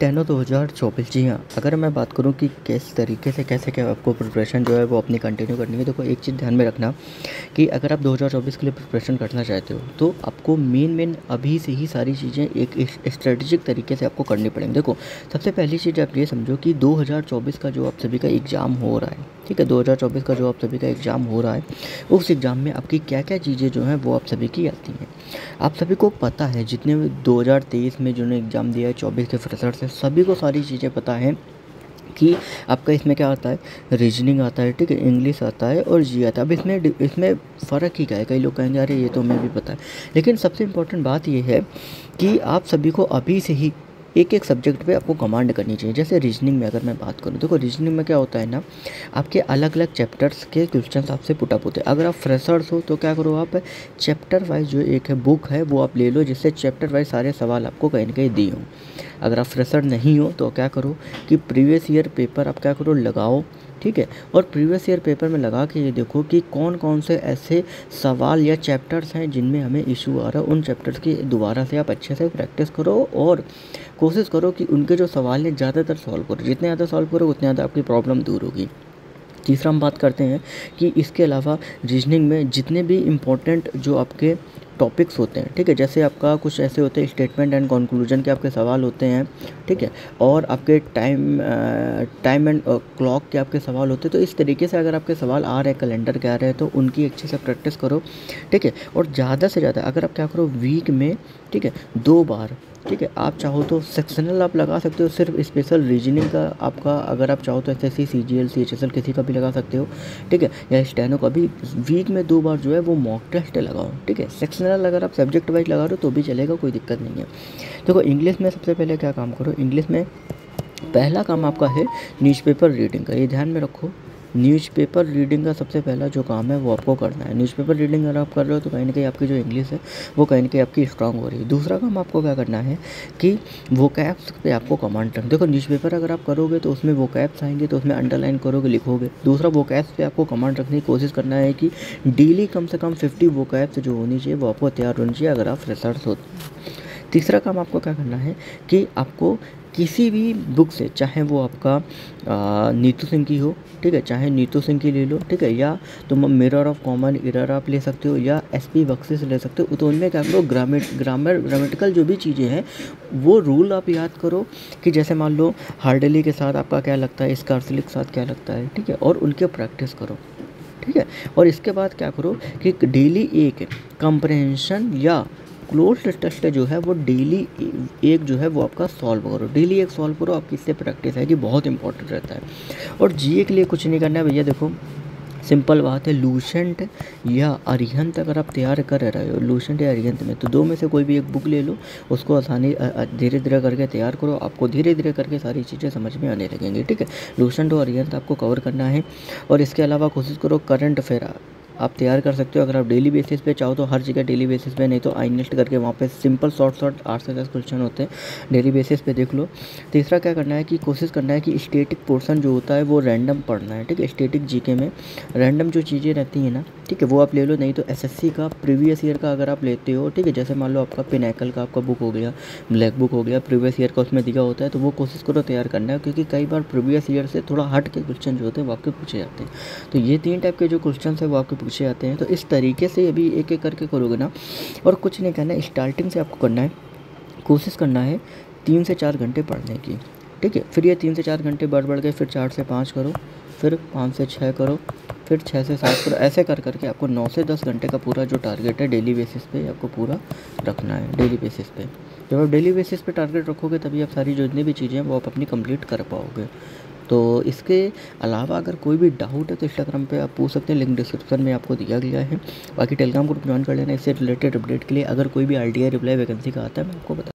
टेनो 2024 जी हाँ, अगर मैं बात करूँ कि किस तरीके से कैसे क्या आपको प्रिपरेशन जो है वो अपनी कंटिन्यू करनी है। देखो एक चीज़ ध्यान में रखना कि अगर आप 2024 के लिए प्रिपरेशन करना चाहते हो तो आपको मेन अभी से ही सारी चीज़ें एक स्ट्रेटेजिक तरीके से आपको करनी पड़ेंगी। देखो सबसे पहली चीज़ आप ये समझो कि 2024 का जो आप सभी का एग्ज़ाम हो रहा है, ठीक है, 2024 का जो आप सभी का एग्ज़ाम हो रहा है, उस एग्ज़ाम में आपकी क्या क्या चीज़ें जो हैं वो आप सभी की आती हैं। आप सभी को पता है, जितने भी 2023 में जिन्होंने एग्ज़ाम दिया है, 24 के फ्रेशर्स हैं, सभी को सारी चीज़ें पता हैं कि आपका इसमें क्या आता है, रीजनिंग आता है, ठीक है, इंग्लिश आता है और जी आता है। अब इसमें फ़र्क ही क्या है, कई लोग कहेंगे अरे ये तो हमें भी पता है, लेकिन सबसे इम्पोर्टेंट बात ये है कि आप सभी को अभी से ही एक एक सब्जेक्ट पे आपको कमांड करनी चाहिए। जैसे रीजनिंग में अगर मैं बात करूँ, देखो रीजनिंग में क्या होता है ना, आपके अलग अलग चैप्टर्स के क्वेश्चंस आपसे पुट अप होते हैं। अगर आप फ्रेशर्स हो तो क्या करो, आप चैप्टर वाइज जो एक है बुक है वो आप ले लो, जिससे चैप्टर वाइज सारे सवाल आपको कहीं ना कहीं दिए हों। अगर आप फ्रेशर नहीं हो तो क्या करो कि प्रीवियस ईयर पेपर आप क्या करो, लगाओ, ठीक है, और प्रीवियस ईयर पेपर में लगा के ये देखो कि कौन कौन से ऐसे सवाल या चैप्टर्स हैं जिनमें हमें इशू आ रहा है। उन चैप्टर्स की दोबारा से आप अच्छे से प्रैक्टिस करो और कोशिश करो कि उनके जो सवाल हैं ज़्यादातर सॉल्व करो। जितने ज़्यादा सॉल्व करो उतने ज़्यादा आपकी प्रॉब्लम दूर होगी। तीसरा हम बात करते हैं कि इसके अलावा रीजनिंग में जितने भी इम्पोर्टेंट जो आपके टॉपिक्स होते हैं, ठीक है, जैसे आपका कुछ ऐसे होते हैं स्टेटमेंट एंड कंक्लूजन के आपके सवाल होते हैं, ठीक है, और आपके टाइम एंड क्लॉक के आपके सवाल होते हैं। तो इस तरीके से अगर आपके सवाल आ रहे हैं, कैलेंडर के आ रहे हैं, तो उनकी अच्छे से प्रैक्टिस करो, ठीक है, और ज़्यादा से ज़्यादा अगर आप क्या करो वीक में, ठीक है, 2 बार, ठीक है, आप चाहो तो सेक्शनल आप लगा सकते हो, सिर्फ स्पेशल रीजनिंग का आपका, अगर आप चाहो तो एसएससी सीजीएल सीएचएसएल किसी का भी लगा सकते हो, ठीक है, या स्टेनो का भी वीक में 2 बार जो है वो मॉक टेस्ट लगाओ, ठीक है। सेक्शनल अगर आप सब्जेक्ट वाइज लगा रहे हो तो भी चलेगा, कोई दिक्कत नहीं है। देखो इंग्लिश में सबसे पहले क्या काम करो, इंग्लिश में पहला काम आपका है न्यूज़पेपर रीडिंग का, ये ध्यान में रखो। न्यूज़पेपर रीडिंग का सबसे पहला जो काम है वो आपको करना है। न्यूज़पेपर रीडिंग अगर आप कर रहे हो तो कहीं ना कहीं आपकी जो इंग्लिश है वो कहीं ना कहीं आपकी स्ट्रांग हो रही है। दूसरा काम आपको क्या करना है कि वोकैब्स पे आपको कमांड रखना। देखो न्यूज़पेपर अगर आप करोगे तो उसमें वोकैब्स आएंगे, तो उसमें अंडरलाइन करोगे, लिखोगे। दूसरा वोकैब्स पे आपको कमांड रखने की कोशिश करना है कि डेली कम से कम 50 वोकैब्स जो होनी चाहिए वो आपको तैयार होनी चाहिए अगर आप फ्रेशर्स हो। तीसरा काम आपको क्या करना है कि आपको किसी भी बुक से, चाहे वो आपका नीतू सिंह की हो, ठीक है, चाहे नीतू सिंह की ले लो, ठीक है, या तुम मिरर ऑफ कॉमन एरर आप ले सकते हो, या एसपी बख्शी से ले सकते हो। तो उनमें क्या करो, ग्रामेटिकल जो भी चीज़ें हैं वो रूल आप याद करो कि जैसे मान लो हार्डली के साथ आपका क्या लगता है, स्कार्सली के साथ क्या लगता है, ठीक है, और उनके प्रैक्टिस करो, ठीक है। और इसके बाद क्या करो कि डेली एक कंप्रहेंशन या क्लोज टेस्ट जो है वो डेली एक जो है वो आपका सॉल्व करो, डेली एक सॉल्व करो। आपकी इससे प्रैक्टिस है कि बहुत इंपॉर्टेंट रहता है। और जीए के लिए कुछ नहीं करना है भैया, देखो सिंपल बात है, लूसेंट या अरिहंत अगर आप तैयार कर रहे हो, लूसेंट या अरिहंत में, तो 2 में से कोई भी एक बुक ले लो, उसको आसानी धीरे धीरे करके तैयार करो। आपको धीरे धीरे करके सारी चीज़ें समझ में आने लगेंगी, ठीक है। लूसेंट और अरिहंत आपको कवर करना है। और इसके अलावा कोशिश करो करंट अफेयर आप तैयार कर सकते हो अगर आप डेली बेसिस पे चाहो तो, हर जगह डेली बेसिस पे नहीं तो आई नेस्ट करके वहाँ पे सिंपल शॉर्ट 8 से 10 क्वेश्चन होते हैं, डेली बेसिस पे देख लो। तीसरा क्या करना है कि कोशिश करना है कि स्टैटिक पोर्शन जो होता है वो रैंडम पढ़ना है, ठीक है। स्टैटिक जीके में रैंडम जो चीज़ें रहती हैं ना, ठीक है, वो आप ले लो। नहीं तो एसएससी का प्रीवियस ईयर का अगर आप लेते हो, ठीक है, जैसे मान लो आपका पिनैकल का आपका बुक हो गया, ब्लैक बुक हो गया, प्रीवियस ईयर का उसमें दिया होता है, तो वो कोशिश करो तैयार करना है, क्योंकि कई बार प्रीवियस ईयर से थोड़ा हट के क्वेश्चन जो होते हैं वो आपके पूछे जाते हैं। तो ये 3 टाइप के जो क्वेश्चन है वो आपके पूछे जाते हैं। तो इस तरीके से अभी एक एक करके करोगे ना, और कुछ नहीं करना है, स्टार्टिंग से आपको करना है, कोशिश करना है 3 से 4 घंटे पढ़ने की, ठीक है। फिर ये 3 से 4 घंटे बढ़ गए, फिर 4 से 5 करो, फिर 5 से 6 करो, फिर 6 से 7 करो। ऐसे कर करके आपको 9 से 10 घंटे का पूरा जो टारगेट है डेली बेसिस पे आपको पूरा रखना है, डेली बेसिस पे। जब आप डेली बेसिस पे टारगेट रखोगे तभी आप सारी जितनी भी चीज़ें हैं वो आप अपनी कंप्लीट कर पाओगे। तो इसके अलावा अगर कोई भी डाउट है तो इंस्टाग्राम पे आप पूछ सकते हैं, लिंक डिस्क्रिप्शन में आपको दिया गया है। बाकी टेलीग्राम ग्रुप ज्वाइन कर लेना इससे रिलेटेड अपडेट के लिए। अगर कोई भी आरटीआई रिप्लाई वैकेंसी का आता है मैं आपको बता